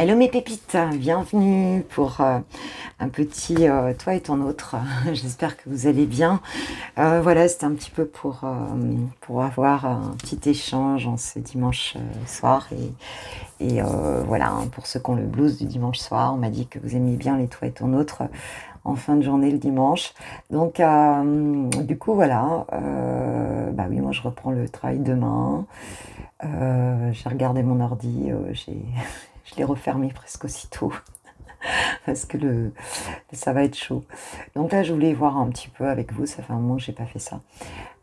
Hello mes pépites, bienvenue pour un petit toi et ton autre. J'espère que vous allez bien. Voilà, c'était un petit peu pour avoir un petit échange en ce dimanche soir. Et voilà, hein, pour ceux qui ont le blues du dimanche soir, on m'a dit que vous aimiez bien les toi et ton autre en fin de journée le dimanche. Donc du coup voilà, bah oui, moi je reprends le travail demain. J'ai regardé mon ordi, je l'ai refermé presque aussitôt parce que ça va être chaud. Donc là, je voulais voir un petit peu avec vous, ça fait un moment que j'ai pas fait ça,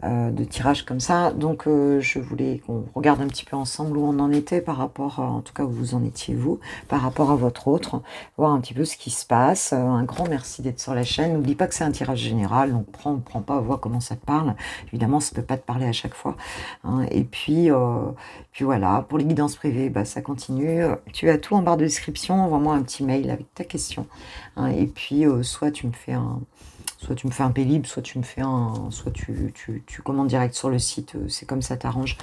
de tirage comme ça. Donc je voulais qu'on regarde un petit peu ensemble où on en était par rapport, en tout cas où vous en étiez vous, par rapport à votre autre, voir un petit peu ce qui se passe. Un grand merci d'être sur la chaîne. N'oublie pas que c'est un tirage général, donc prends pas, vois comment ça te parle. Évidemment, ça peut pas te parler à chaque fois, hein. Et puis voilà, pour les guidances privées, bah, ça continue. Tu as tout en barre de description, envoie-moi un petit mail avec ta question, hein. Et puis soit tu me fais un Pélib, soit tu me fais soit tu commandes direct sur le site, c'est comme ça t'arrange.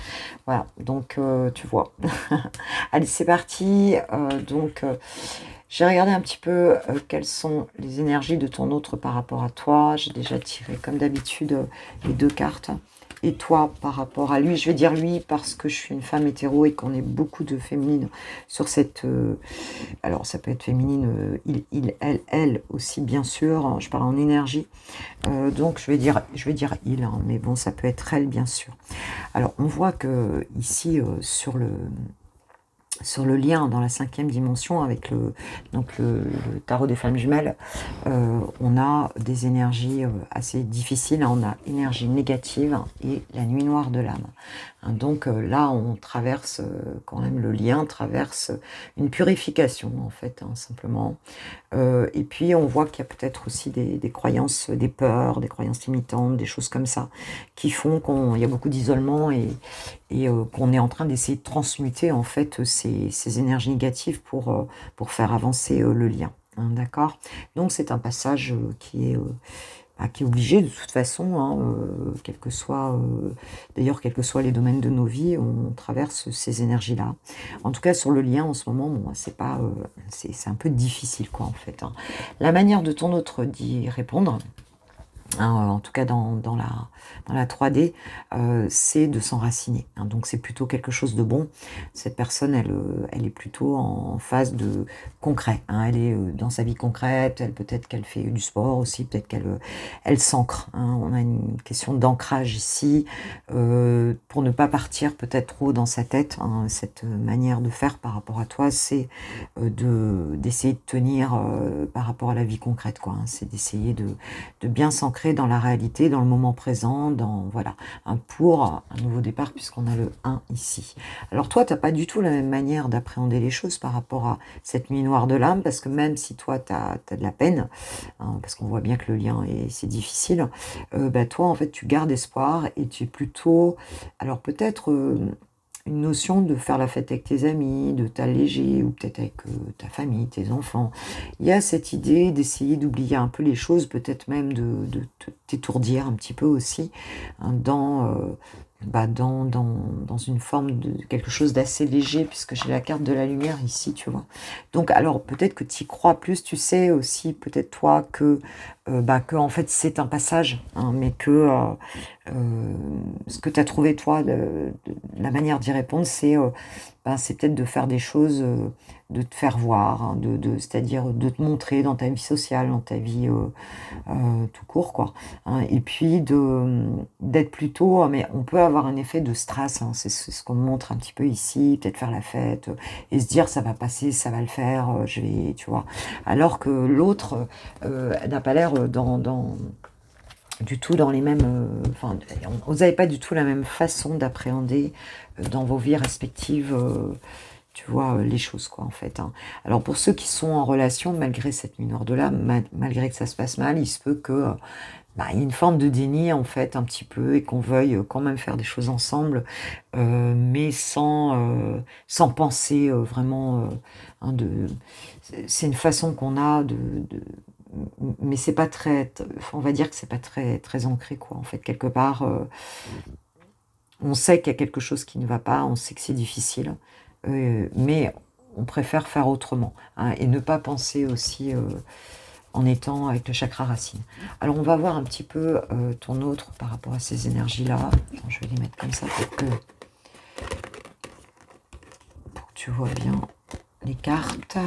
Voilà, donc tu vois. Allez, c'est parti. J'ai regardé un petit peu quelles sont les énergies de ton autre par rapport à toi. J'ai déjà tiré, comme d'habitude, les deux cartes. Et toi, par rapport à lui, je vais dire lui parce que je suis une femme hétéro et qu'on est beaucoup de féminines sur cette... alors, ça peut être féminine, elle aussi, bien sûr. Je parle en énergie. Donc, je vais dire il, hein, mais bon, ça peut être elle, bien sûr. Alors, on voit que ici, sur le lien dans la 5e dimension avec le tarot des femmes jumelles, on a des énergies assez difficiles. On a énergie négative et la nuit noire de l'âme. Hein, donc là, on traverse quand même, le lien traverse une purification en fait, hein, simplement. Et puis on voit qu'il y a peut-être aussi des croyances, des peurs, des croyances limitantes, des choses comme ça, qui font qu'il y a beaucoup d'isolement et qu'on est en train d'essayer de transmuter en fait ces énergies négatives pour faire avancer le lien. Hein, d'accord? Donc c'est un passage qui est obligé de toute façon, hein, quel que soit, d'ailleurs, quels que soient les domaines de nos vies, on traverse ces énergies-là. En tout cas, sur le lien, en ce moment, bon, c'est pas, c'est un peu difficile, quoi, en fait, hein. La manière de ton autre d'y répondre, hein, en tout cas dans la 3D, c'est de s'enraciner, hein. Donc c'est plutôt quelque chose de bon. Cette personne, elle est plutôt en phase de concret, hein. Elle est dans sa vie concrète, peut-être qu'elle fait du sport aussi, peut-être elle s'ancre, hein. On a une question d'ancrage ici, pour ne pas partir peut-être trop dans sa tête, hein. Cette manière de faire par rapport à toi, c'est d'essayer de tenir par rapport à la vie concrète, quoi, hein. C'est d'essayer de bien s'ancrer dans la réalité, dans le moment présent, dans voilà, pour un nouveau départ, puisqu'on a le 1 ici. Alors toi, tu n'as pas du tout la même manière d'appréhender les choses par rapport à cette nuit noire de l'âme, parce que même si toi, tu as de la peine, hein, parce qu'on voit bien que le lien, c'est difficile, bah, toi, en fait, tu gardes espoir et tu es plutôt... Alors peut-être... une notion de faire la fête avec tes amis, de t'alléger, ou peut-être avec ta famille, tes enfants. Il y a cette idée d'essayer d'oublier un peu les choses, peut-être même de t'étourdir un petit peu aussi, hein, dans une forme de quelque chose d'assez léger, puisque j'ai la carte de la lumière ici, tu vois. Donc, alors, peut-être que tu y crois plus, tu sais aussi, peut-être toi, que en fait, c'est un passage, hein, mais que ce que tu as trouvé, toi, la manière d'y répondre, c'est peut-être de faire des choses, de te faire voir, hein, c'est-à-dire de te montrer dans ta vie sociale, dans ta vie tout court, quoi, hein. Et puis d'être plutôt, mais on peut avoir un effet de stress, hein, c'est ce qu'on me montre un petit peu ici, peut-être faire la fête, et se dire ça va passer, ça va le faire, je vais, tu vois. Alors que l'autre n'a pas l'air du tout dans les mêmes... Enfin, vous n'avez pas du tout la même façon d'appréhender dans vos vies respectives, tu vois, les choses, quoi, en fait, hein. Alors, pour ceux qui sont en relation, malgré cette mineure de l'âme, malgré que ça se passe mal, il se peut que... bah, il y a une forme de déni, en fait, un petit peu, et qu'on veuille quand même faire des choses ensemble, mais sans penser vraiment... hein, c'est une façon qu'on a mais c'est pas très, on va dire que c'est pas très très ancré, quoi, en fait, quelque part. On sait qu'il y a quelque chose qui ne va pas, on sait que c'est difficile, mais on préfère faire autrement, hein, et ne pas penser aussi en étant avec le chakra racine. Alors on va voir un petit peu ton autre par rapport à ces énergies-là. Attends, je vais les mettre comme ça pour que tu vois bien les cartes.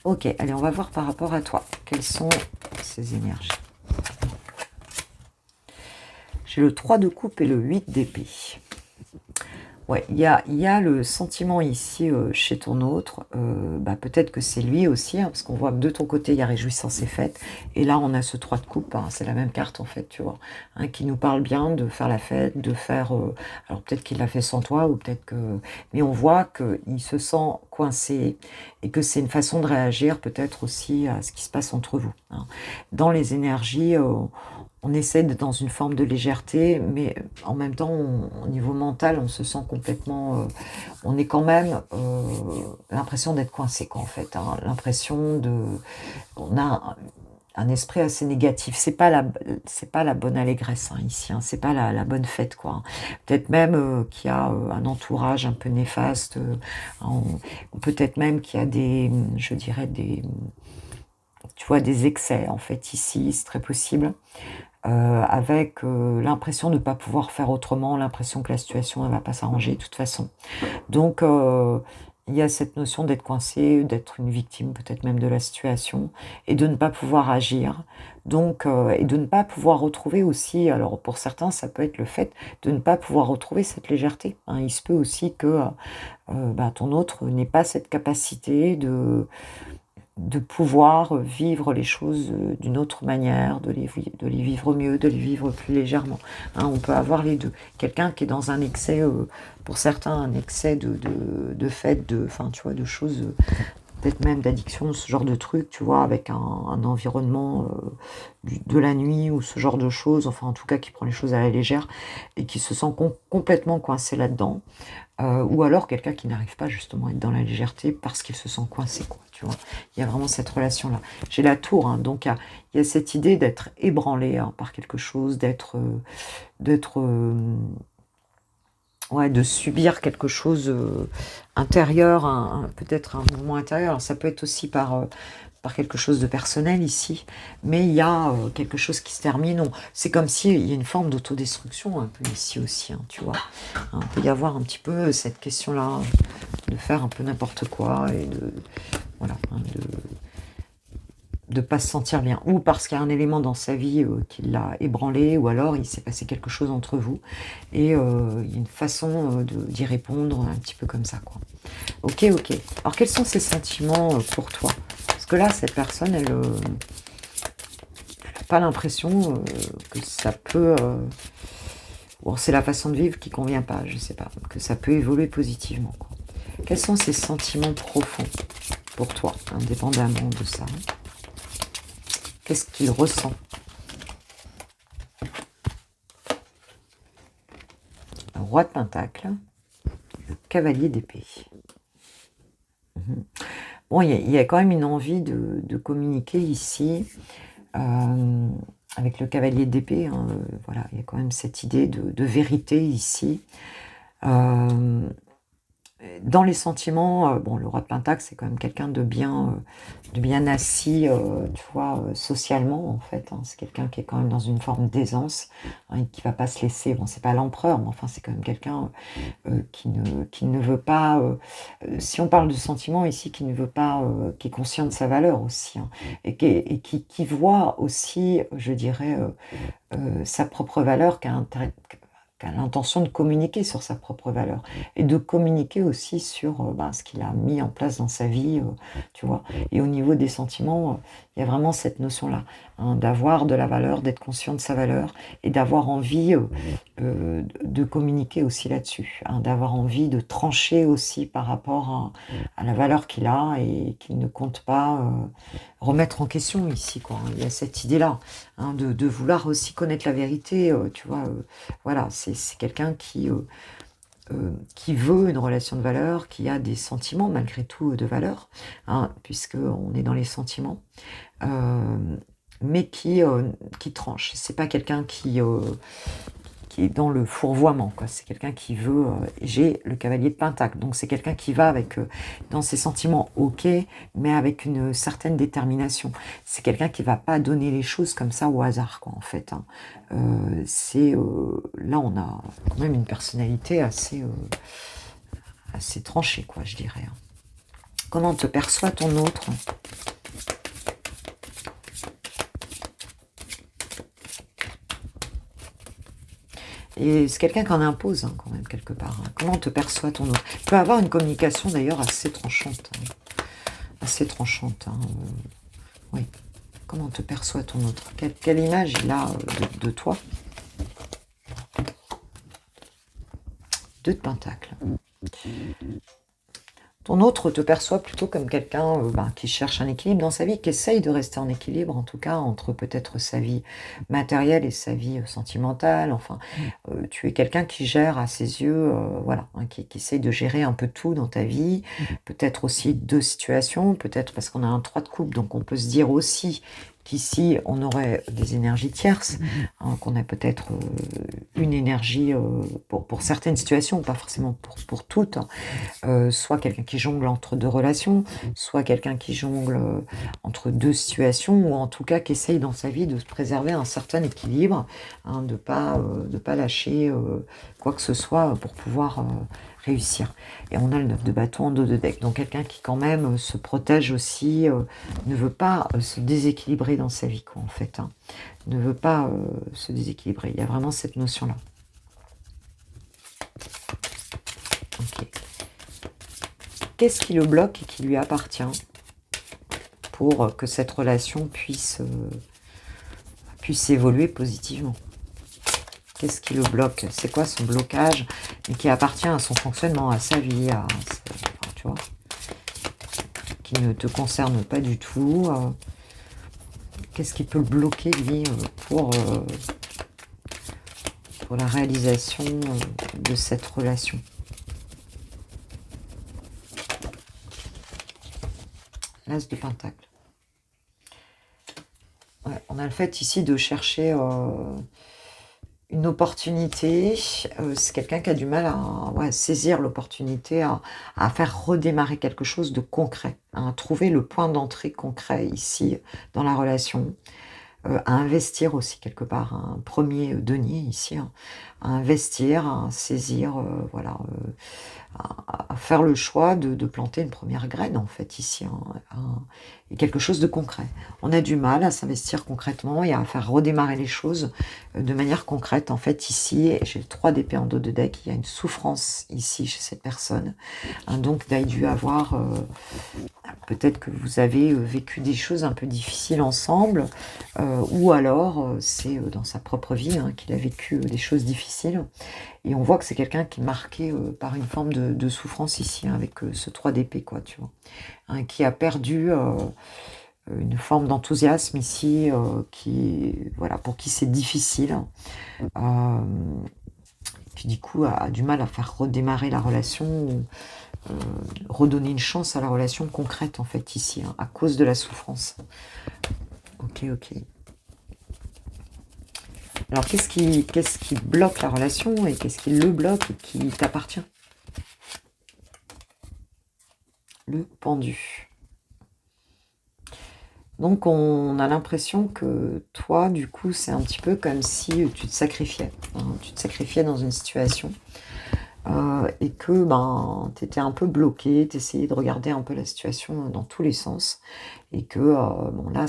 Ok, allez, on va voir par rapport à toi. Quelles sont ces énergies? J'ai le 3 de coupe et le 8 d'épée. Ouais, il y a le sentiment ici chez ton autre, peut-être que c'est lui aussi, hein, parce qu'on voit que de ton côté, il y a réjouissance et fête, et là, on a ce 3 de coupe, hein, c'est la même carte en fait, tu vois, hein, qui nous parle bien de faire la fête, de faire... alors peut-être qu'il l'a fait sans toi, ou peut-être que... Mais on voit qu'il se sent coincé, et que c'est une façon de réagir peut-être aussi à ce qui se passe entre vous, hein. Dans les énergies... on essaie d'être dans une forme de légèreté, mais en même temps, au niveau mental, on se sent complètement... on est quand même l'impression d'être coincé, quoi, en fait, hein, l'impression de... On a un esprit assez négatif. C'est pas la bonne allégresse, hein, ici, hein, c'est pas la bonne fête, quoi, hein. Peut-être même qu'il y a un entourage un peu néfaste, peut-être même qu'il y a des, je dirais, tu vois, des excès, en fait, ici, c'est très possible. Avec l'impression de ne pas pouvoir faire autrement, l'impression que la situation ne va pas s'arranger de toute façon. Donc il y a cette notion d'être coincé, d'être une victime peut-être même de la situation, et de ne pas pouvoir agir. Donc, et de ne pas pouvoir retrouver aussi, alors pour certains ça peut être le fait de ne pas pouvoir retrouver cette légèreté, hein. Il se peut aussi que ton autre n'ait pas cette capacité de pouvoir vivre les choses d'une autre manière, de les vivre mieux, de les vivre plus légèrement, hein. On peut avoir les deux. Quelqu'un qui est dans un excès, pour certains, un excès de fête, enfin, tu vois, de choses, peut-être même d'addiction, ce genre de truc, tu vois, avec un environnement de la nuit ou ce genre de choses, enfin, en tout cas, qui prend les choses à la légère et qui se sent complètement coincé là-dedans. Ou alors quelqu'un qui n'arrive pas justement à être dans la légèreté parce qu'il se sent coincé, quoi, tu vois. Il y a vraiment cette relation-là. J'ai la tour, hein, donc il y a cette idée d'être ébranlé, hein, par quelque chose, ouais, de subir quelque chose intérieur, peut-être un mouvement intérieur. Alors, ça peut être aussi par quelque chose de personnel ici, mais il y a quelque chose qui se termine. C'est comme s'il y a une forme d'autodestruction un peu ici aussi, hein, tu vois. Il peut y avoir un petit peu cette question-là de faire un peu n'importe quoi et de voilà, hein, de pas se sentir bien, ou parce qu'il y a un élément dans sa vie qui l'a ébranlé, ou alors il s'est passé quelque chose entre vous et il y a une façon d'y répondre un petit peu comme ça, quoi. Ok. Alors quels sont ces sentiments pour toi? Parce que là, cette personne, elle n'a pas l'impression que ça peut... bon, c'est la façon de vivre qui convient pas, je sais pas, que ça peut évoluer positivement, quoi. Quels sont ces sentiments profonds pour toi, indépendamment de ça? Qu'est-ce qu'il ressent? Le roi de Pentacle, le cavalier d'épée. Bon, il y a quand même une envie de communiquer ici, avec le cavalier d'épée, hein, voilà, il y a quand même cette idée de vérité ici. Dans les sentiments, bon, le roi de Pentacle, c'est quand même quelqu'un de bien assis, tu vois, socialement, en fait, hein. C'est quelqu'un qui est quand même dans une forme d'aisance, hein, et qui va pas se laisser... Bon, c'est pas l'empereur, mais enfin, c'est quand même quelqu'un qui ne veut pas... si on parle de sentiments ici, qui ne veut pas... qui est conscient de sa valeur aussi, hein, et qui voit aussi, je dirais, sa propre valeur, qui a l'intention de communiquer sur sa propre valeur et de communiquer aussi sur ce qu'il a mis en place dans sa vie, tu vois. Et au niveau des sentiments, il y a vraiment cette notion-là, hein, d'avoir de la valeur, d'être conscient de sa valeur et d'avoir envie de communiquer aussi là-dessus, hein, d'avoir envie de trancher aussi par rapport à la valeur qu'il a et qu'il ne compte pas remettre en question ici, quoi. Il y a cette idée-là, hein, de vouloir aussi connaître la vérité, tu vois. Voilà, c'est quelqu'un qui veut une relation de valeur, qui a des sentiments malgré tout de valeur, hein, puisqu'on est dans les sentiments. mais qui tranche. C'est pas quelqu'un qui est dans le fourvoiement, quoi. C'est quelqu'un qui veut. J'ai le cavalier de Pentacle, donc c'est quelqu'un qui va avec dans ses sentiments, ok, mais avec une certaine détermination. C'est quelqu'un qui va pas donner les choses comme ça au hasard, quoi, en fait. Hein. Là, on a quand même une personnalité assez tranchée, quoi, je dirais. Hein. Comment te perçoit ton autre? Et c'est quelqu'un qui en impose, hein, quand même, quelque part. Hein. Comment te perçoit ton autre? Il peut avoir une communication, d'ailleurs, assez tranchante. Hein. Assez tranchante. Hein. Oui. Comment te perçoit ton autre? Quelle image il a de toi? Deux de Pentacle. Ton autre te perçoit plutôt comme quelqu'un qui cherche un équilibre dans sa vie, qui essaye de rester en équilibre, en tout cas, entre peut-être sa vie matérielle et sa vie sentimentale. Enfin, tu es quelqu'un qui gère à ses yeux, voilà, hein, qui essaye de gérer un peu tout dans ta vie. Peut-être aussi deux situations, peut-être parce qu'on a un 3 de coupe, donc on peut se dire aussi qu'ici, on aurait des énergies tierces, hein, qu'on a peut-être une énergie pour certaines situations, pas forcément pour toutes, hein. Soit quelqu'un qui jongle entre deux relations, soit quelqu'un qui jongle entre deux situations, ou en tout cas qui essaye dans sa vie de se préserver un certain équilibre, hein, de pas lâcher quoi que ce soit pour pouvoir réussir. Et on a le 9 de bâton en dos de deck, donc quelqu'un qui quand même se protège aussi, ne veut pas se déséquilibrer dans sa vie, quoi, en fait. Hein. Ne veut pas se déséquilibrer. Il y a vraiment cette notion-là. Ok. Qu'est-ce qui le bloque et qui lui appartient pour que cette relation puisse évoluer positivement? Qu'est-ce qui le bloque? C'est quoi son blocage et qui appartient à son fonctionnement, à sa vie, enfin, tu vois, qui ne te concerne pas du tout? Qu'est-ce qui peut le bloquer, lui, pour la réalisation de cette relation? L'As de Pentacle. Ouais, on a le fait ici de chercher une opportunité. C'est quelqu'un qui a du mal à saisir l'opportunité, à faire redémarrer quelque chose de concret, à trouver le point d'entrée concret ici dans la relation. À investir aussi quelque part, un premier denier ici, hein, à investir, à saisir, voilà, à faire le choix de planter une première graine en fait ici, hein, et quelque chose de concret. On a du mal à s'investir concrètement et à faire redémarrer les choses de manière concrète. En fait ici, j'ai le 3 d'épée en dos de deck, il y a une souffrance ici chez cette personne. Hein, donc il a dû avoir... peut-être que vous avez vécu des choses un peu difficiles ensemble, ou alors c'est dans sa propre vie hein, qu'il a vécu des choses difficiles. Et on voit que c'est quelqu'un qui est marqué par une forme de souffrance ici, hein, avec ce 3 d'épée, quoi, tu vois. Hein, qui a perdu une forme d'enthousiasme ici, voilà, pour qui c'est difficile. Qui du coup a du mal à faire redémarrer la relation, redonner une chance à la relation concrète en fait ici, hein, à cause de la souffrance. Ok. Alors qu'est-ce qui bloque la relation et qu'est-ce qui le bloque et qui t'appartient? Le pendu. Donc on a l'impression que toi, du coup, c'est un petit peu comme si tu te sacrifiais. Hein, tu te sacrifiais dans une situation. Et que tu étais un peu bloqué, tu essayais de regarder un peu la situation dans tous les sens et que bon là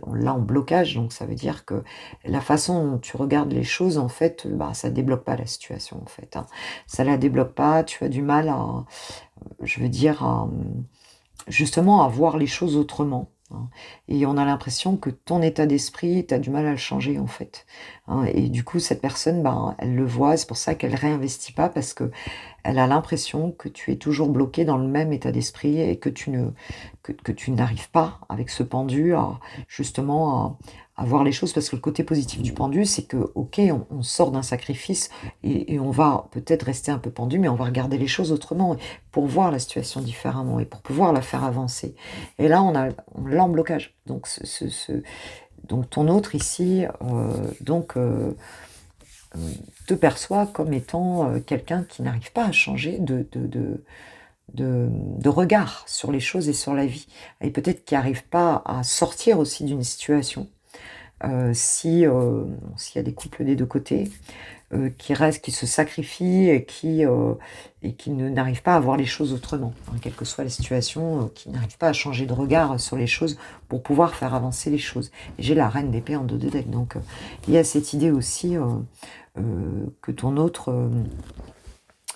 on l'a en blocage, donc ça veut dire que la façon dont tu regardes les choses en fait, ça débloque pas la situation en fait, hein. Ça la débloque pas, tu as du mal à, je veux dire, justement à voir les choses autrement, hein. Et on a l'impression que ton état d'esprit, tu as du mal à le changer en fait, hein. Et du coup cette personne, elle le voit, c'est pour ça qu'elle réinvestit pas parce que elle a l'impression que tu es toujours bloqué dans le même état d'esprit et que tu n'arrives pas avec ce pendu à justement à voir les choses. Parce que le côté positif du pendu, c'est que OK, on sort d'un sacrifice et on va peut-être rester un peu pendu, mais on va regarder les choses autrement pour voir la situation différemment et pour pouvoir la faire avancer. Et là, on l'a en blocage. Donc donc ton autre ici, te perçoit comme étant quelqu'un qui n'arrive pas à changer de regard sur les choses et sur la vie. Et peut-être qui n'arrive pas à sortir aussi d'une situation. S'il y a des couples des deux côtés, qui restent, qui se sacrifient et qui n'arrivent pas à voir les choses autrement, hein, quelle que soit la situation, qui n'arrivent pas à changer de regard sur les choses pour pouvoir faire avancer les choses. Et j'ai la reine d'épée en 2 de deck, donc il y a cette idée aussi que ton autre,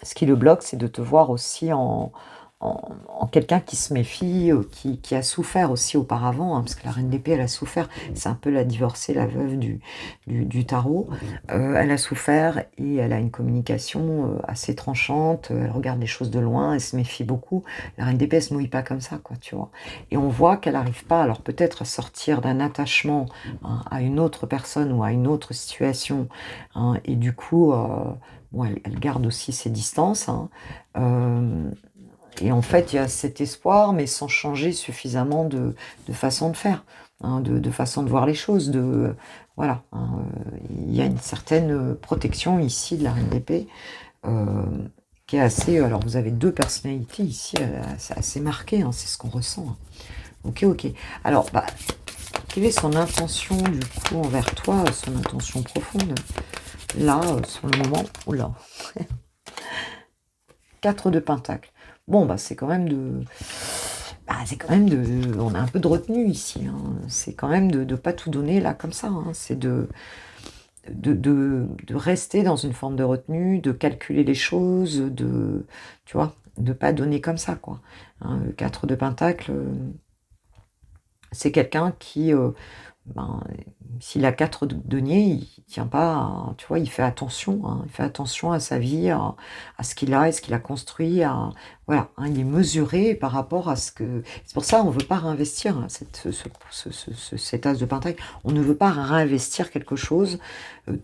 ce qui le bloque, c'est de te voir aussi en quelqu'un qui se méfie, qui a souffert aussi auparavant, hein, parce que la reine d'épée, elle a souffert. C'est un peu la divorcée, la veuve du tarot. Elle a souffert et elle a une communication assez tranchante. Elle regarde les choses de loin, elle se méfie beaucoup. La reine d'épée, elle se mouille pas comme ça, quoi, tu vois. Et on voit qu'elle n'arrive pas, alors peut-être à sortir d'un attachement, hein, à une autre personne ou à une autre situation, hein, et du coup, bon, elle garde aussi ses distances, hein. Et en fait, il y a cet espoir, mais sans changer suffisamment de façon de faire, hein, de façon de voir les choses. Voilà, hein, il y a une certaine protection ici de la reine d'épée qui est assez... Alors, vous avez 2 personnalités ici, assez marquées, hein, c'est ce qu'on ressent. Hein. Ok. Alors, quelle est son intention, du coup, envers toi, son intention profonde, là, sur le moment? Oula 4 de Pentacle. Bon, c'est quand même on a un peu de retenue ici, hein. C'est quand même de ne pas tout donner là comme ça, hein. C'est de rester dans une forme de retenue, de calculer les choses, tu vois, de pas donner comme ça, quoi. Hein, le 4 de Pentacle, c'est quelqu'un qui, s'il a 4 deniers, il tient pas, tu vois, il fait attention, hein, il fait attention à sa vie, à ce qu'il a et ce qu'il a construit, voilà, hein, il est mesuré par rapport à ce que... C'est pour ça on ne veut pas réinvestir, hein, cet as de Pentacle, on ne veut pas réinvestir quelque chose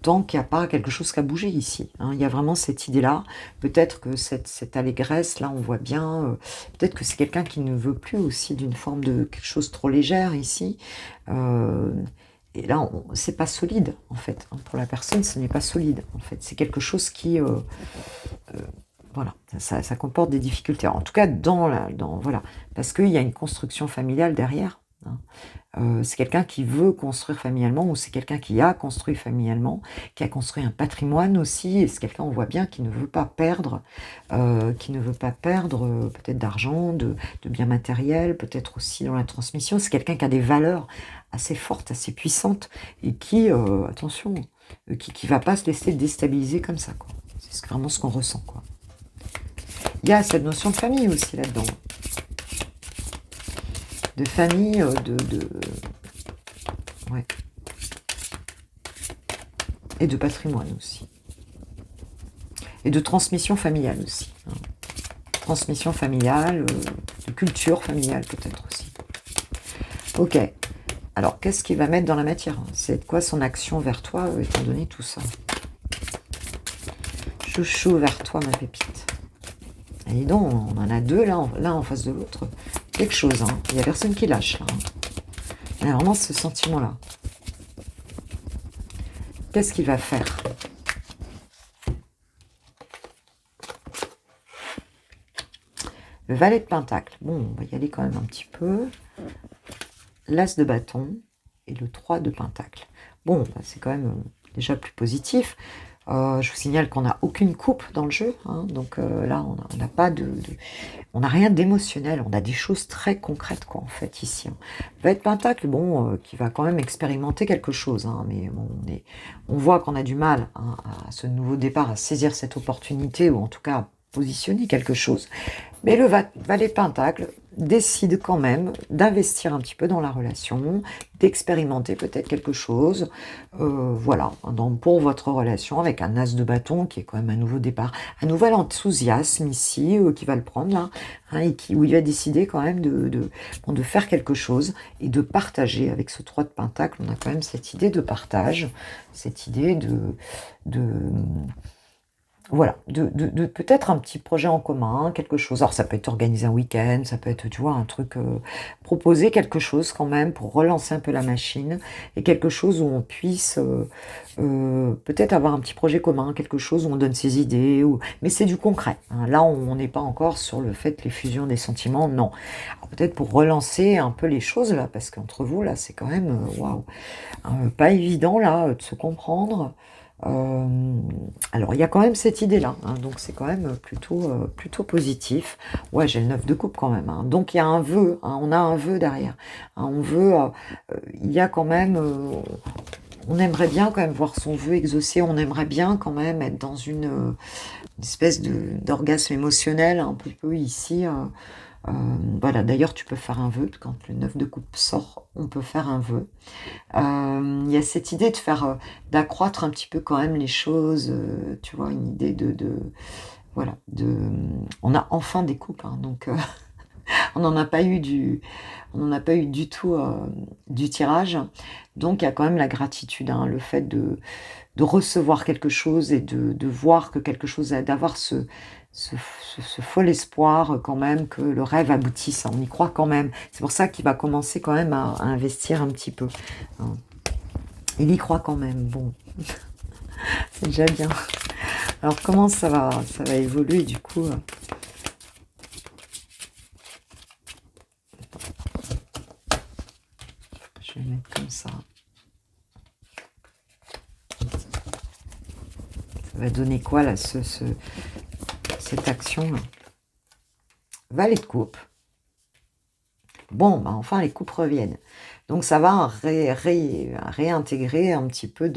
tant qu'il n'y a pas quelque chose qui a bougé ici, hein. Il y a vraiment cette idée-là, peut-être que cette allégresse, là on voit bien, peut-être que c'est quelqu'un qui ne veut plus aussi d'une forme de quelque chose trop légère ici, et là, c'est pas solide, en fait. Hein, pour la personne, ce n'est pas solide, en fait. C'est quelque chose qui... voilà, ça comporte des difficultés. Alors, en tout cas, voilà, parce qu'il y a une construction familiale derrière. Hein. C'est quelqu'un qui veut construire familialement, ou c'est quelqu'un qui a construit familialement, qui a construit un patrimoine aussi, et c'est quelqu'un, on voit bien, qui ne veut pas perdre, peut-être d'argent, de biens matériels, peut-être aussi dans la transmission. C'est quelqu'un qui a des valeurs assez fortes, assez puissantes, et qui, attention, qui va pas se laisser déstabiliser comme ça, quoi. C'est vraiment ce qu'on ressent, quoi. Il y a cette notion de famille aussi là-dedans. De famille, ouais. Et de patrimoine aussi. Et de transmission familiale aussi. Hein. Transmission familiale, de culture familiale peut-être aussi. Ok. Alors, qu'est-ce qu'il va mettre dans la matière? C'est quoi son action vers toi, étant donné tout ça? Chouchou vers toi, ma pépite. Et dis donc, on en a 2 là, l'un en face de l'autre. Quelque chose, hein. Il n'y a personne qui lâche là. Hein. Il y a vraiment ce sentiment-là. Qu'est-ce qu'il va faire? Le valet de Pentacle. Bon, on va y aller quand même un petit peu. L'as de bâton et le 3 de Pentacle. Bon, c'est quand même déjà plus positif. Je vous signale qu'on n'a aucune coupe dans le jeu, hein, donc là on n'a pas on n'a rien d'émotionnel, on a des choses très concrètes, quoi, en fait, ici. Hein. Va être Pentacle, bon, qui va quand même expérimenter quelque chose, hein, mais bon, on voit qu'on a du mal, hein, à ce nouveau départ, à saisir cette opportunité, ou en tout cas à positionner quelque chose. Mais le valet de Pentacle décide quand même d'investir un petit peu dans la relation, d'expérimenter peut-être quelque chose, voilà, pour votre relation avec un as de bâton qui est quand même un nouveau départ, un nouvel enthousiasme ici qui va le prendre là, hein, et où il va décider quand même de faire quelque chose et de partager avec ce 3 de Pentacle. On a quand même cette idée de partage, cette idée Voilà, de peut-être un petit projet en commun, quelque chose. Alors ça peut être organiser un week-end, ça peut être, tu vois, un truc, proposer quelque chose quand même pour relancer un peu la machine et quelque chose où on puisse, peut-être avoir un petit projet commun, quelque chose où on donne ses idées ou mais c'est du concret, hein. Là, on n'est pas encore sur le fait, les fusions des sentiments, non. Alors peut-être pour relancer un peu les choses là, parce qu'entre vous là, c'est quand même, waouh, pas évident là, de se comprendre. Hem, alors il y a quand même cette idée-là, hein, donc c'est quand même plutôt positif. Ouais, j'ai le 9 de coupe quand même, hein, donc il y a un vœu, hein, on a un vœu derrière, hein, on veut, il y a quand même, on aimerait bien quand même voir son vœu exaucé, on aimerait bien quand même être dans une espèce d'orgasme émotionnel un petit peu ici, voilà. D'ailleurs, tu peux faire un vœu, quand le 9 de coupe sort, on peut faire un vœu. Il y a cette idée de faire, d'accroître un petit peu quand même les choses, tu vois? Une idée de voilà, on a enfin des couples, hein, donc on n'en a pas eu on n'en a pas eu du tout, du tirage. Donc il y a quand même la gratitude, hein, le fait de recevoir quelque chose et de voir que quelque chose a d'avoir ce fol espoir, quand même que le rêve aboutisse, hein. On y croit quand même. C'est pour ça qu'il va commencer quand même à investir un petit peu, hein. Il y croit quand même, bon, c'est déjà bien. Alors comment ça va évoluer du coup? Je vais mettre comme ça. Ça va donner quoi là, cette action-là? Valet de coupe. Bon, bah, enfin les coupes reviennent. Donc ça va réintégrer un petit peu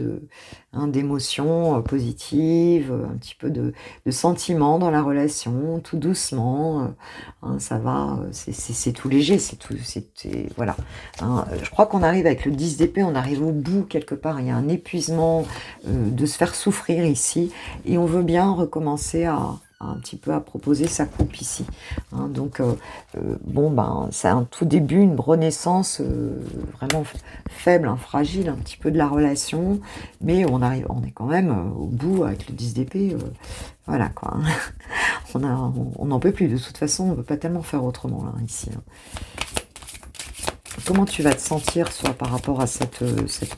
hein, d'émotions positives, un petit peu de sentiments dans la relation, tout doucement, hein, ça va, c'est tout léger, voilà, hein. Je crois qu'on arrive avec le 10 d'épée, on arrive au bout quelque part, il y a un épuisement, de se faire souffrir ici et on veut bien recommencer un petit peu à proposer sa coupe ici, hein. Donc bon, ben, c'est un tout début, une renaissance, vraiment faible, hein, fragile, un petit peu de la relation, mais on est quand même, au bout avec le 10 d'épée, voilà quoi, hein. On n'en peut plus, de toute façon, on ne peut pas tellement faire autrement là, ici, hein. Comment tu vas te sentir, soit par rapport à cette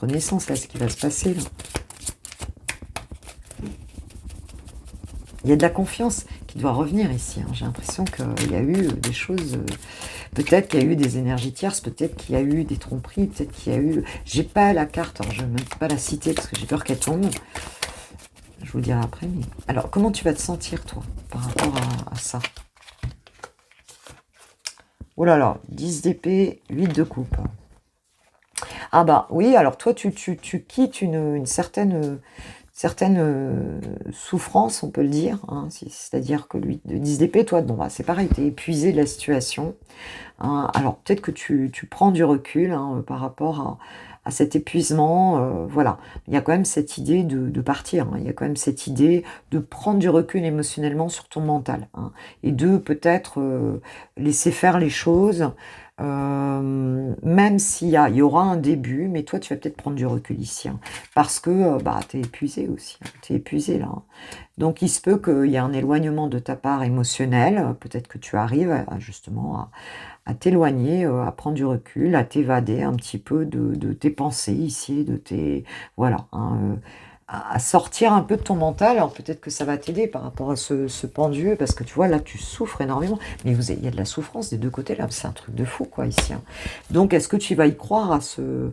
renaissance là, ce qui va se passer là? Il y a de la confiance qui doit revenir ici, hein. J'ai l'impression qu'il y a eu des choses, peut-être qu'il y a eu des énergies tierces, peut-être qu'il y a eu des tromperies, peut-être qu'il y a eu... J'ai pas la carte, alors je ne vais même pas la citer parce que j'ai peur qu'elle tombe. Je vous le dirai après. Mais... Alors, comment tu vas te sentir, toi, par rapport à ça? Oh là là, 10 d'épée, 8 de coupe. Ah bah oui, alors toi, tu quittes une certaine souffrance, on peut le dire, hein, c'est-à-dire que lui, de 10 d'épée, toi, bon, bah, c'est pareil, tu es épuisé de la situation, hein. Alors peut-être que tu prends du recul, hein, par rapport à cet épuisement, voilà. Il y a quand même cette idée de partir, hein. Il y a quand même cette idée de prendre du recul émotionnellement sur ton mental, hein, et de peut-être laisser faire les choses, même il y aura un début, mais toi tu vas peut-être prendre du recul ici, hein, parce que bah, tu es épuisé aussi, hein, tu es épuisé là, hein. Donc il se peut qu'il y ait un éloignement de ta part émotionnel, peut-être que tu arrives justement à t'éloigner, à prendre du recul, à t'évader un petit peu de tes pensées ici, de tes... Voilà, hein, à sortir un peu de ton mental. Alors peut-être que ça va t'aider par rapport à ce pendu, parce que tu vois, là, tu souffres énormément. Mais il y a de la souffrance des deux côtés, là. C'est un truc de fou, quoi, ici, hein. Donc, est-ce que tu vas y croire à ce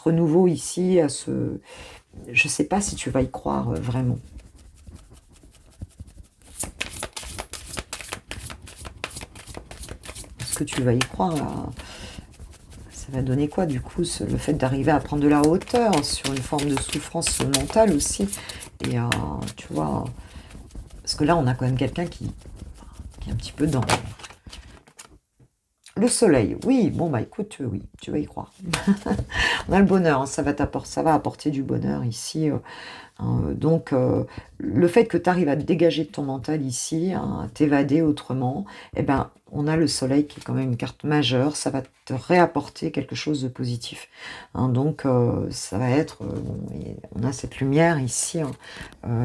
renouveau ici, à ce... Je sais pas si tu vas y croire vraiment. Est-ce que tu vas y croire là? Ça va donner quoi du coup, le fait d'arriver à prendre de la hauteur sur une forme de souffrance mentale aussi. Et tu vois, parce que là on a quand même quelqu'un qui est un petit peu dans le soleil. Oui, bon bah écoute, oui, tu vas y croire. On a le bonheur, hein, ça va apporter du bonheur ici, Donc, le fait que tu arrives à te dégager de ton mental ici, à t'évader autrement, eh ben, on a le soleil qui est quand même une carte majeure, ça va te réapporter quelque chose de positif. Donc, ça va être, on a cette lumière ici,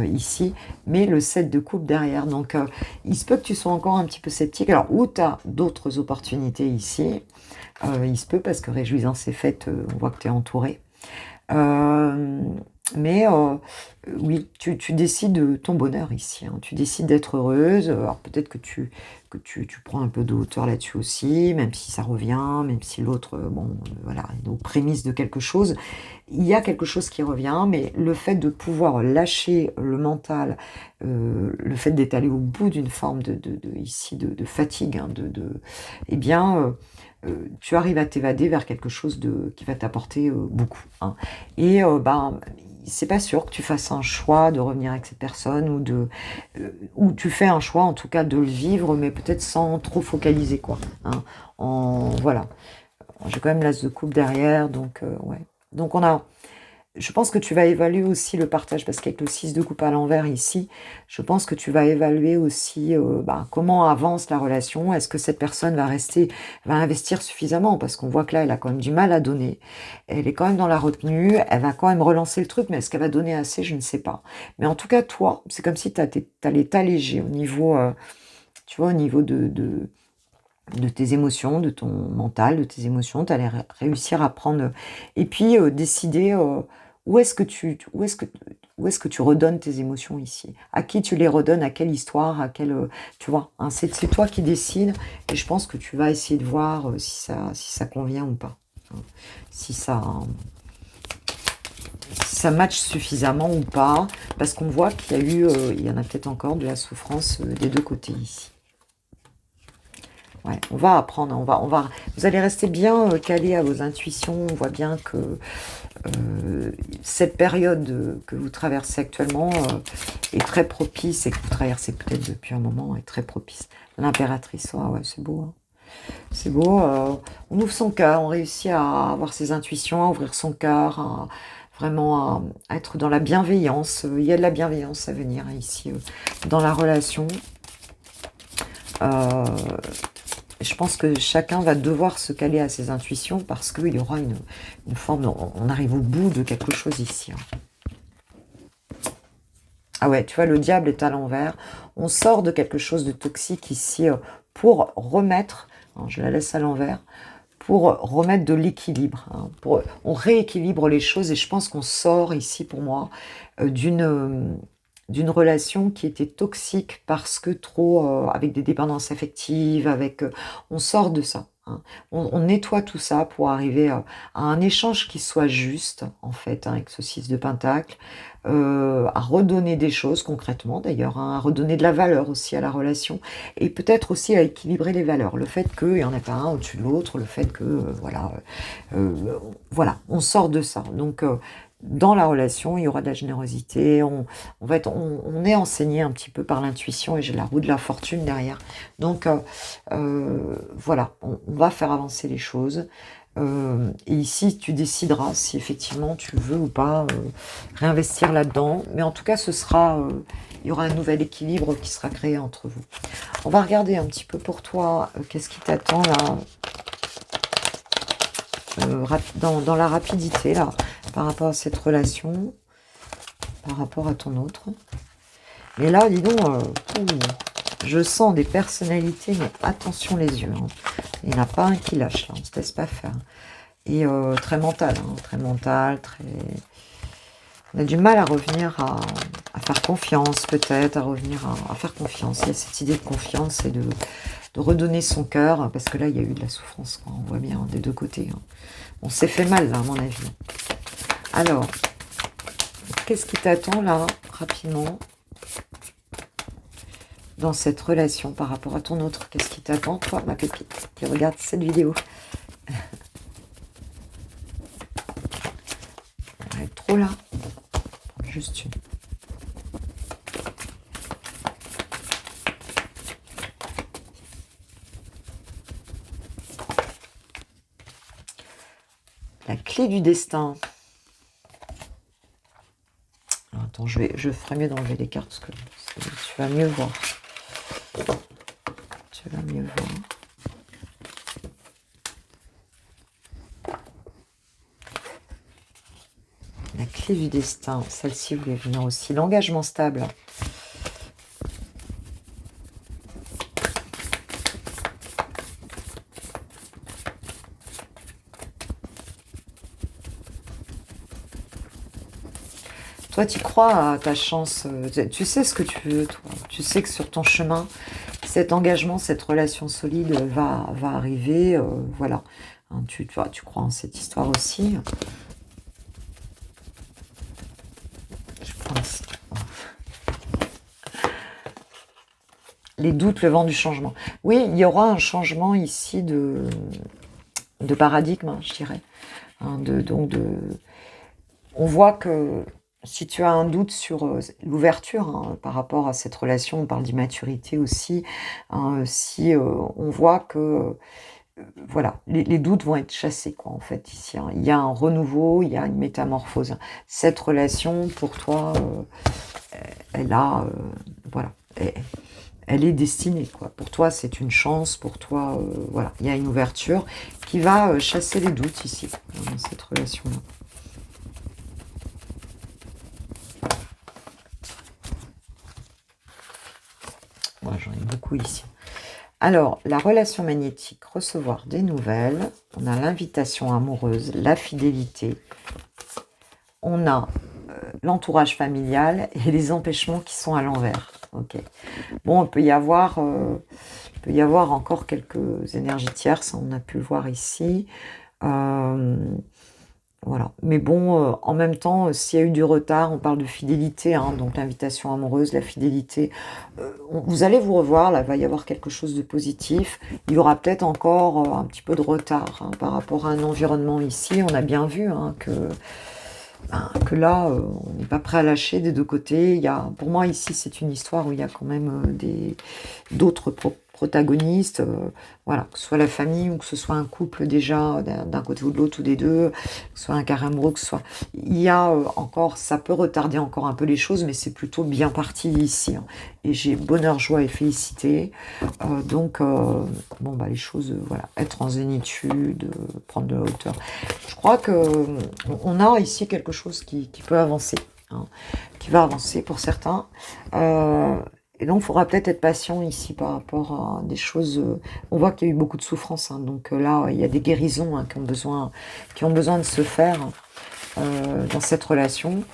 ici, mais le 7 de coupe derrière. Donc, il se peut que tu sois encore un petit peu sceptique. Alors, ou tu as d'autres opportunités ici, il se peut parce que réjouissance est faite, on voit que tu es entouré. Euh, mais oui, tu décides de ton bonheur ici. Tu décides d'être heureuse. Alors peut-être que tu prends un peu de hauteur là-dessus aussi, même si ça revient, même si l'autre, bon, voilà, est aux prémices de quelque chose. Il y a quelque chose qui revient, mais le fait de pouvoir lâcher le mental, le fait d'être allé au bout d'une forme ici de fatigue, eh bien, tu arrives à t'évader vers quelque chose qui va t'apporter beaucoup. Et ben, c'est pas sûr que tu fasses un choix de revenir avec cette personne ou tu fais un choix en tout cas de le vivre, mais peut-être sans trop focaliser quoi. Voilà. J'ai quand même l'as de coupe derrière, donc ouais. Donc je pense que tu vas évaluer aussi le partage, parce qu'avec le 6 de coupe à l'envers ici, je pense que tu vas évaluer aussi comment avance la relation. Est-ce que cette personne va investir suffisamment? Parce qu'on voit que là, elle a quand même du mal à donner. Elle est quand même dans la retenue, elle va quand même relancer le truc, mais est-ce qu'elle va donner assez? Je ne sais pas. Mais en tout cas, toi, c'est comme si tu allais t'alléger au niveau, tu vois, au niveau de tes émotions, de ton mental, de tes émotions, tu allais réussir à prendre et puis décider où est-ce que tu redonnes tes émotions ici, à qui tu les redonnes, à quelle histoire, à quelle tu vois, c'est toi qui décides et je pense que tu vas essayer de voir si ça convient ou pas, hein, si ça match suffisamment ou pas, parce qu'on voit qu'il y a eu, il y en a peut-être encore de la souffrance des deux côtés ici. Ouais, on va apprendre, vous allez rester bien calé à vos intuitions. On voit bien que cette période que vous traversez actuellement est très propice et que vous traversez peut-être depuis un moment est très propice. L'impératrice, ouais, c'est beau. Hein. C'est beau. On ouvre son cœur, on réussit à avoir ses intuitions, à ouvrir son cœur, vraiment à être dans la bienveillance. Il y a de la bienveillance à venir ici dans la relation. Euh, Je pense que chacun va devoir se caler à ses intuitions parce qu'il y aura une forme, on arrive au bout de quelque chose ici. Ah ouais, tu vois, le diable est à l'envers. On sort de quelque chose de toxique ici pour remettre, je la laisse à l'envers, pour remettre de l'équilibre. On rééquilibre les choses et je pense qu'on sort ici, pour moi, d'une relation qui était toxique parce que trop avec des dépendances affectives, on sort de ça. On nettoie tout ça pour arriver à un échange qui soit juste, en fait, avec ce 6 de Pentacle, à redonner des choses concrètement d'ailleurs, à redonner de la valeur aussi à la relation, et peut-être aussi à équilibrer les valeurs. Le fait qu'il n'y en a pas un au-dessus de l'autre, le fait que, voilà, on sort de ça. Donc, dans la relation, il y aura de la générosité, on est enseigné un petit peu par l'intuition et j'ai la roue de la fortune derrière. Donc voilà, on va faire avancer les choses. Et ici, tu décideras si effectivement tu veux ou pas réinvestir là-dedans. Mais en tout cas, il y aura un nouvel équilibre qui sera créé entre vous. On va regarder un petit peu pour toi, qu'est-ce qui t'attend là, dans la rapidité là, par rapport à cette relation, par rapport à ton autre. Mais là, dis donc, je sens des personnalités, mais attention les yeux. Il n'y en a pas un qui lâche, là, on ne se laisse pas faire. Et très mental, très... On a du mal à revenir à faire confiance, peut-être, à revenir à faire confiance. Il y a cette idée de confiance et de redonner son cœur, parce que là, il y a eu de la souffrance, quoi. On voit bien, des deux côtés. On s'est fait mal, là, à mon avis. Alors, qu'est-ce qui t'attend, là, rapidement, dans cette relation par rapport à ton autre? Qu'est-ce qui t'attend, toi, ma pépite, qui regarde cette vidéo? On va être trop là. Juste une. La clé du destin. Alors, attends, Attends, je ferais mieux d'enlever les cartes parce que tu vas mieux voir. Tu vas mieux voir. La clé du destin, celle-ci voulait venir aussi. L'engagement stable. Toi, tu crois à ta chance. Tu sais ce que tu veux, toi. Tu sais que sur ton chemin, cet engagement, cette relation solide va arriver. Voilà. Hein, tu crois en cette histoire aussi. Je pense. Les doutes, le vent du changement. Oui, il y aura un changement ici de paradigme, hein, je dirais. Hein, on voit que si tu as un doute sur l'ouverture, hein, par rapport à cette relation, on parle d'immaturité aussi, hein, si on voit que voilà, les doutes vont être chassés, quoi, en fait, ici. Hein. Il y a un renouveau, il y a une métamorphose. Cette relation, pour toi, elle a, voilà, elle est destinée, quoi. Pour toi, c'est une chance, pour toi, voilà, il y a une ouverture qui va chasser les doutes ici, dans cette relation-là. Moi, j'en ai beaucoup ici. Alors, la relation magnétique, recevoir des nouvelles. On a l'invitation amoureuse, la fidélité. On a l'entourage familial et les empêchements qui sont à l'envers. Ok. Bon, il peut y avoir encore quelques énergies tierces, on a pu le voir ici. Voilà. Mais bon, en même temps, s'il y a eu du retard, on parle de fidélité, hein, donc l'invitation amoureuse, la fidélité. Vous allez vous revoir, là, il va y avoir quelque chose de positif. Il y aura peut-être encore un petit peu de retard, hein, par rapport à un environnement ici. On a bien vu, hein, que là, on n'est pas prêt à lâcher des deux côtés. Pour moi, ici, c'est une histoire où il y a quand même d'autres protagonistes, voilà, que ce soit la famille ou que ce soit un couple déjà d'un côté ou de l'autre ou des deux, que ce soit un carré amoureux, que ce soit... Il y a encore, ça peut retarder encore un peu les choses, mais c'est plutôt bien parti ici. Hein. Et j'ai bonheur, joie et félicité. Donc, bon, bah, les choses, voilà, être en zénitude, prendre de la hauteur. Je crois que on a ici quelque chose qui peut avancer, hein, qui va avancer pour certains. Et donc, il faudra peut-être être patient ici par rapport à des choses. On voit qu'il y a eu beaucoup de souffrance, hein, donc là, il y a des guérisons, hein, qui ont besoin de se faire dans cette relation.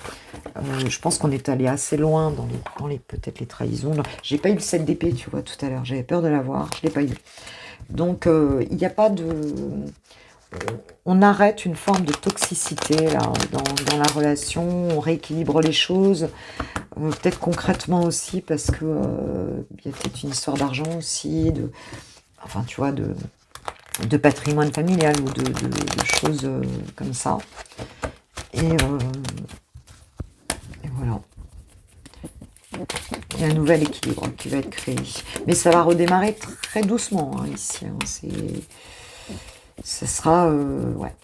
Je pense qu'on est allé assez loin dans les peut-être les trahisons. J'ai pas eu le 7 d'épée, tu vois, tout à l'heure. J'avais peur de l'avoir, je l'ai pas eu. Donc, il n'y a pas de... On arrête une forme de toxicité là, dans la relation, on rééquilibre les choses, peut-être concrètement aussi, parce que il y a peut-être une histoire d'argent aussi, enfin tu vois, de patrimoine familial ou de choses comme ça. Et voilà. Il y a un nouvel équilibre qui va être créé. Mais ça va redémarrer très doucement, hein, ici. Hein, ce sera... ouais.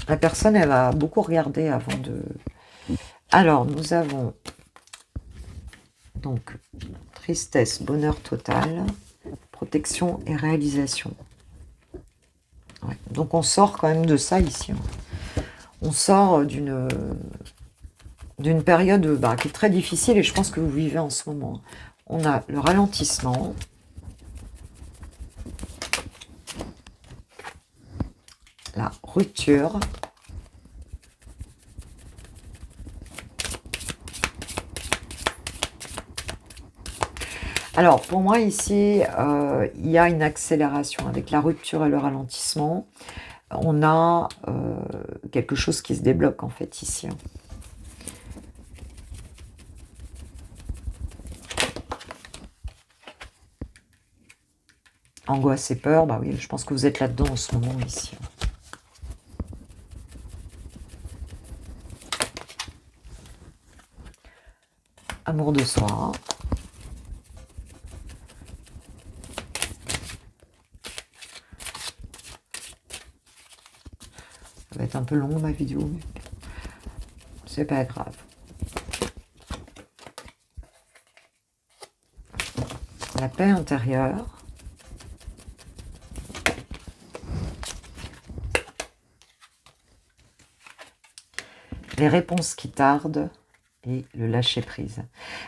La personne, elle va beaucoup regarder avant de... Alors, nous avons donc tristesse, bonheur total, protection et réalisation. Ouais. Donc, on sort quand même de ça ici. Hein. On sort d'une période qui est très difficile et je pense que vous vivez en ce moment. On a le ralentissement. La rupture. Alors, pour moi, ici, il y a une accélération avec la rupture et le ralentissement. On a quelque chose qui se débloque, en fait, ici. Angoisse et peur, bah oui, je pense que vous êtes là-dedans en ce moment, ici. Amour de soi. Ça va être un peu long ma vidéo, mais c'est pas grave. La paix intérieure. Les réponses qui tardent et le lâcher-prise.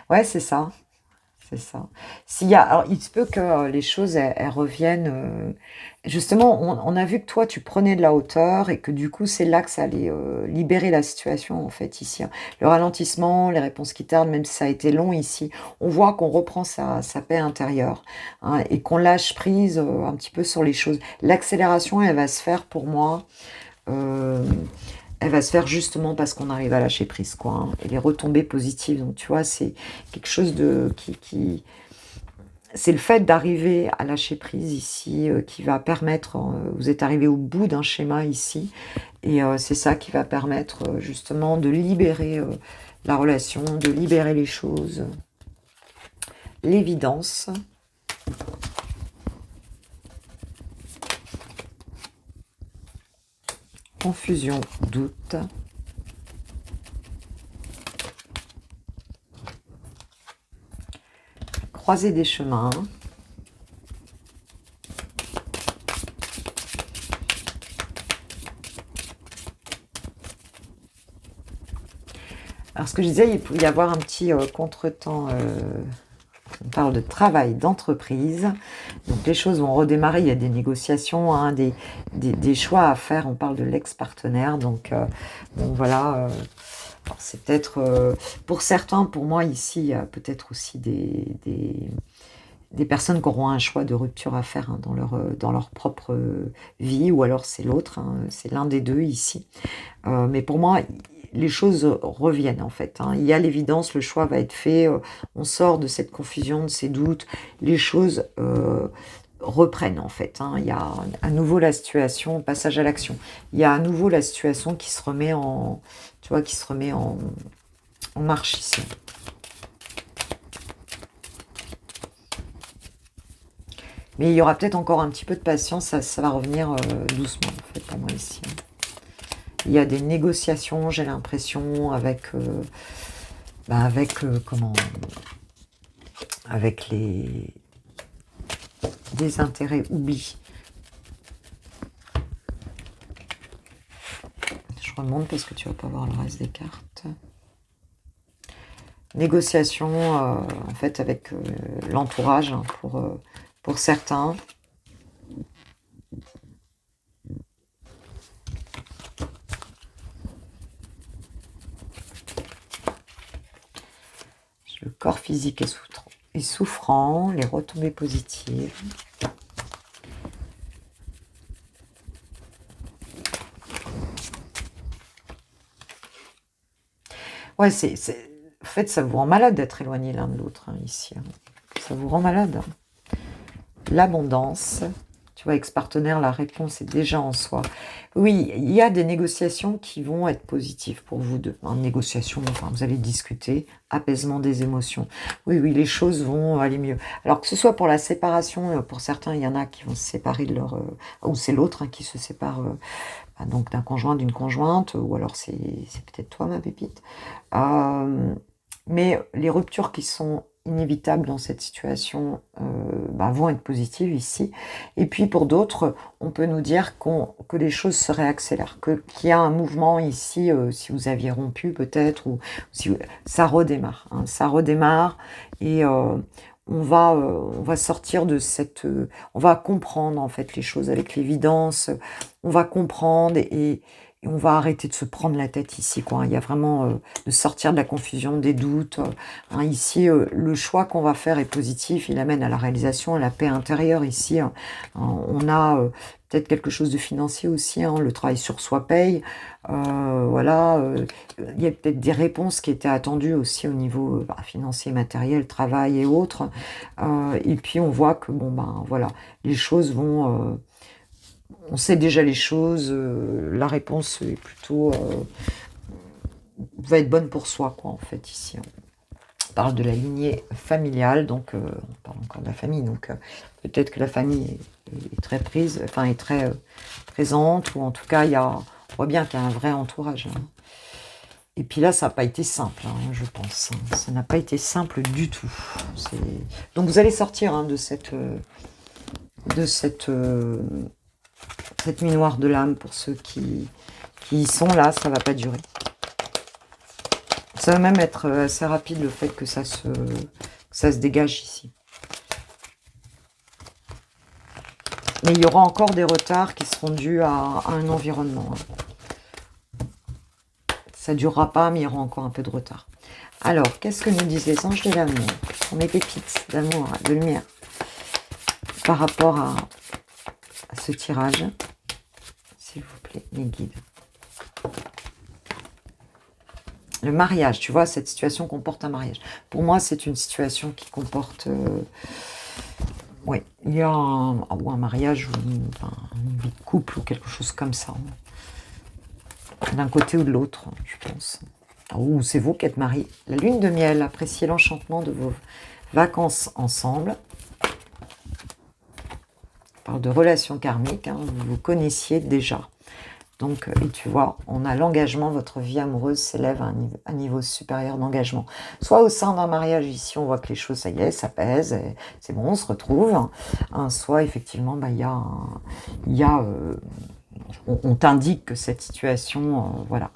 Ouais, c'est ça. C'est ça. S'il y a, alors, il se peut que les choses, elles reviennent. Justement, on a vu que toi, tu prenais de la hauteur et que du coup, c'est là que ça allait libérer la situation, en fait, ici, hein. Le ralentissement, les réponses qui tardent, même si ça a été long ici, on voit qu'on reprend sa paix intérieure, hein, et qu'on lâche prise un petit peu sur les choses. L'accélération, elle va se faire pour moi. euh, Elle va se faire justement parce qu'on arrive à lâcher prise, quoi, hein, et les retombées positives. Donc, tu vois, c'est quelque chose de c'est le fait d'arriver à lâcher prise ici qui va permettre. Vous êtes arrivé au bout d'un schéma ici, et c'est ça qui va permettre justement de libérer la relation, de libérer les choses, l'évidence. Confusion, doute. Croiser des chemins. Alors, ce que je disais, il peut y avoir un petit contretemps. On parle de travail, d'entreprise. Donc, les choses vont redémarrer. Il y a des négociations, hein, des choix à faire. On parle de l'ex-partenaire. Donc, bon, voilà. C'est peut-être, pour certains, pour moi, ici, il y a peut-être aussi des personnes qui auront un choix de rupture à faire, hein, dans leur propre vie, ou alors c'est l'autre, hein, c'est l'un des deux ici. Mais pour moi, les choses reviennent, en fait, hein. Il y a l'évidence, le choix va être fait, on sort de cette confusion, de ces doutes, les choses reprennent, en fait, hein. Il y a à nouveau la situation, passage à l'action. Il y a à nouveau la situation qui se remet en, tu vois, qui se remet en marche ici. Mais il y aura peut-être encore un petit peu de patience, ça va revenir doucement, en fait, pour moi ici. Il y a des négociations, j'ai l'impression, avec comment, avec des intérêts oubliés. Je remonte parce que tu vas pas voir le reste des cartes. Négociation, en fait, avec l'entourage, hein, pour certains. Le corps physique est souffrant, les retombées positives. Ouais, en fait, ça vous rend malade d'être éloigné l'un de l'autre, hein, ici, hein. Ça vous rend malade. L'abondance. Tu vois, ex-partenaire, la réponse est déjà en soi. Oui, il y a des négociations qui vont être positives pour vous deux. En négociation, enfin, vous allez discuter, apaisement des émotions. Oui, oui, les choses vont aller mieux. Alors que ce soit pour la séparation, pour certains, il y en a qui vont se séparer de leur... ou c'est l'autre, hein, qui se sépare donc d'un conjoint, d'une conjointe, ou alors c'est peut-être toi, ma pépite. Mais les ruptures qui sont inévitables dans cette situation vont être positives ici. Et puis pour d'autres, on peut nous dire que les choses se réaccélèrent, qu'il y a un mouvement ici, si vous aviez rompu peut-être, ou si ça redémarre, hein, ça redémarre, et on va sortir de cette... on va comprendre, en fait, les choses avec l'évidence, on va comprendre, et on va arrêter de se prendre la tête ici, quoi. Il y a vraiment de sortir de la confusion, des doutes, hein. Ici, le choix qu'on va faire est positif, il amène à la réalisation, à la paix intérieure ici, hein. On a peut-être quelque chose de financier aussi, hein, le travail sur soi paye, voilà, il y a peut-être des réponses qui étaient attendues aussi au niveau financier, matériel, travail et autres, et puis on voit que, bon, voilà, les choses vont... on sait déjà les choses, la réponse est plutôt... va être bonne pour soi, quoi, en fait, ici. On parle de la lignée familiale, donc on parle encore de la famille, donc peut-être que la famille est très prise, enfin est très présente, ou en tout cas, on voit bien qu'il y a un vrai entourage, hein. Et puis là, ça n'a pas été simple, hein, je pense. Ça n'a pas été simple du tout. Donc vous allez sortir hein, de cette nuit noire de l'âme pour ceux qui y sont là, ça va pas durer. Ça va même être assez rapide le fait que ça se dégage ici. Mais il y aura encore des retards qui seront dus à un environnement. Hein. Ça ne durera pas, mais il y aura encore un peu de retard. Alors, qu'est-ce que nous disent les anges de l'amour pour mes pépites d'amour, de lumière, par rapport à ce tirage, s'il vous plaît, mes guides. Le mariage, tu vois, cette situation comporte un mariage. Pour moi, c'est une situation qui comporte... oui, il y a un mariage ou une vie de couple ou quelque chose comme ça. D'un côté ou de l'autre, je pense. Ou c'est vous qui êtes mariés. La lune de miel, appréciez l'enchantement de vos vacances ensemble. On parle de relations karmiques, hein, vous vous connaissiez déjà. Donc, et tu vois, on a l'engagement, votre vie amoureuse s'élève à un niveau supérieur d'engagement. Soit au sein d'un mariage, ici, on voit que les choses, ça y est, ça pèse, c'est bon, on se retrouve. Hein, soit, effectivement, bah, on t'indique que cette situation, voilà.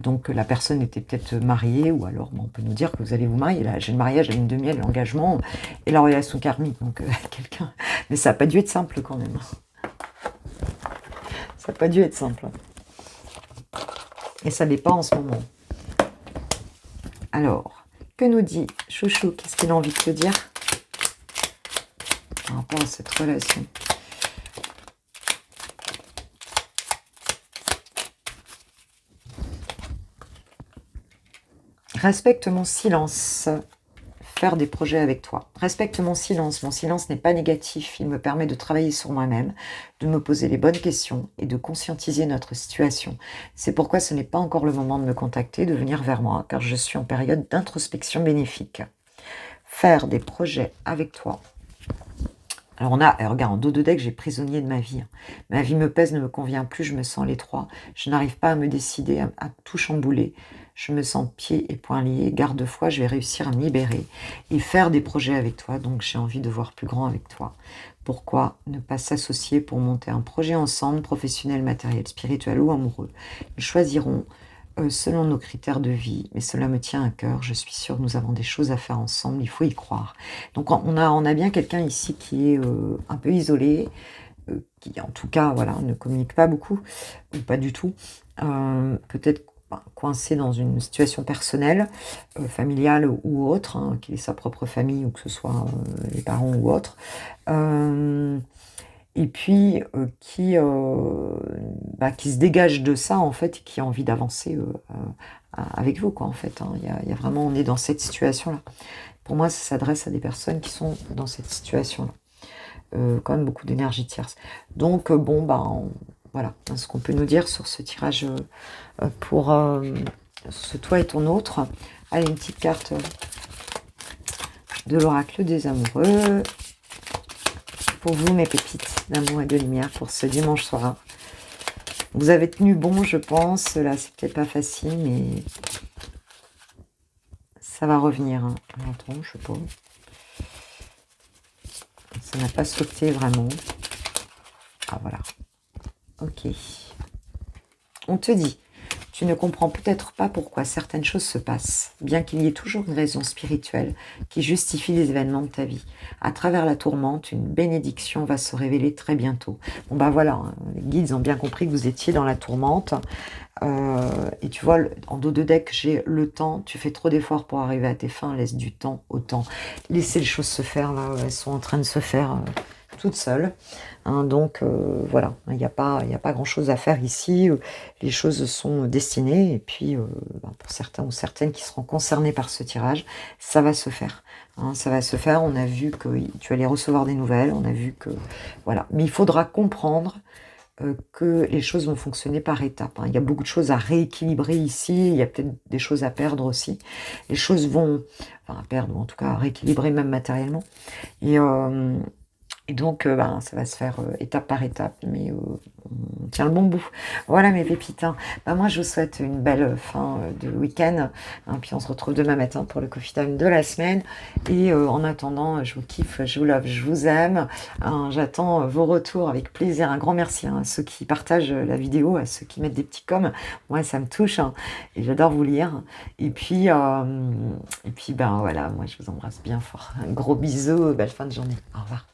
Donc, la personne était peut-être mariée, ou alors, on peut nous dire que vous allez vous marier. Là, j'ai le mariage, la lune de miel, l'engagement et la relation karmique. Donc, quelqu'un... Mais ça n'a pas dû être simple, quand même. Ça n'a pas dû être simple. Et ça n'est pas en ce moment. Alors, que nous dit Chouchou? Qu'est-ce qu'il a envie de te dire par rapport à cette relation? Respecte mon silence. Faire des projets avec toi. Respecte mon silence. Mon silence n'est pas négatif. Il me permet de travailler sur moi-même, de me poser les bonnes questions et de conscientiser notre situation. C'est pourquoi ce n'est pas encore le moment de me contacter, de venir vers moi, car je suis en période d'introspection bénéfique. Faire des projets avec toi. Alors on a, regarde, en dos de deck, j'ai prisonnier de ma vie. Ma vie me pèse, ne me convient plus, je me sens l'étroit. Je n'arrive pas à me décider, à tout chambouler. Je me sens pieds et poings liés. Garde-foi, je vais réussir à me libérer et faire des projets avec toi. Donc j'ai envie de voir plus grand avec toi. Pourquoi ne pas s'associer pour monter un projet ensemble, professionnel, matériel, spirituel ou amoureux? Nous choisirons selon nos critères de vie, mais cela me tient à cœur, je suis sûre que nous avons des choses à faire ensemble, il faut y croire. Donc on a bien quelqu'un ici qui est un peu isolé, qui en tout cas voilà, ne communique pas beaucoup, ou pas du tout, peut-être coincé dans une situation personnelle, familiale ou autre, hein, qu'il ait sa propre famille ou que ce soit les parents ou autre. Et puis qui se dégage de ça en fait, et qui a envie d'avancer avec vous quoi en fait. Hein. Il y a vraiment, on est dans cette situation-là. Pour moi, ça s'adresse à des personnes qui sont dans cette situation-là. Quand même beaucoup d'énergie tierce. Donc voilà, ce qu'on peut nous dire sur ce tirage pour ce toi et ton autre. Allez, une petite carte de l'oracle des amoureux. Pour vous, mes pépites d'amour et de lumière, pour ce dimanche soir. Vous avez tenu bon, je pense. Là, c'est peut-être pas facile, mais ça va revenir. Hein. Attends, je sais pas. Ça n'a pas sauté vraiment. Ah, voilà. Ok. On te dit, tu ne comprends peut-être pas pourquoi certaines choses se passent, bien qu'il y ait toujours une raison spirituelle qui justifie les événements de ta vie. À travers la tourmente, une bénédiction va se révéler très bientôt. Bon bah voilà, hein, les guides ont bien compris que vous étiez dans la tourmente. Et tu vois, en dos de deck, j'ai le temps. Tu fais trop d'efforts pour arriver à tes fins. Laisse du temps au temps. Laissez les choses se faire, là. Elles sont en train de se faire toutes seules. Hein, donc, voilà. Il n'y a pas grand-chose à faire ici. Les choses sont destinées. Et puis, pour certains ou certaines qui seront concernés par ce tirage, ça va se faire. Hein, ça va se faire. On a vu que tu allais recevoir des nouvelles. On a vu que... Voilà. Mais il faudra comprendre que les choses vont fonctionner par étapes. Hein. Il y a beaucoup de choses à rééquilibrer ici, il y a peut-être des choses à perdre aussi. Les choses vont, enfin à perdre, ou en tout cas à rééquilibrer même matériellement. Et donc, ça va se faire étape par étape, mais tient le bon bout. Voilà mes pépites, hein. Bah, moi, je vous souhaite une belle fin de week-end, hein, puis on se retrouve demain matin pour le coffee time de la semaine. Et en attendant, je vous kiffe, je vous love, je vous aime, hein. J'attends vos retours avec plaisir. Un grand merci, hein, à ceux qui partagent la vidéo, à ceux qui mettent des petits coms. Moi, ça me touche, hein, et j'adore vous lire. Et puis ben voilà, moi je vous embrasse bien fort. Un gros bisou, belle fin de journée. Au revoir.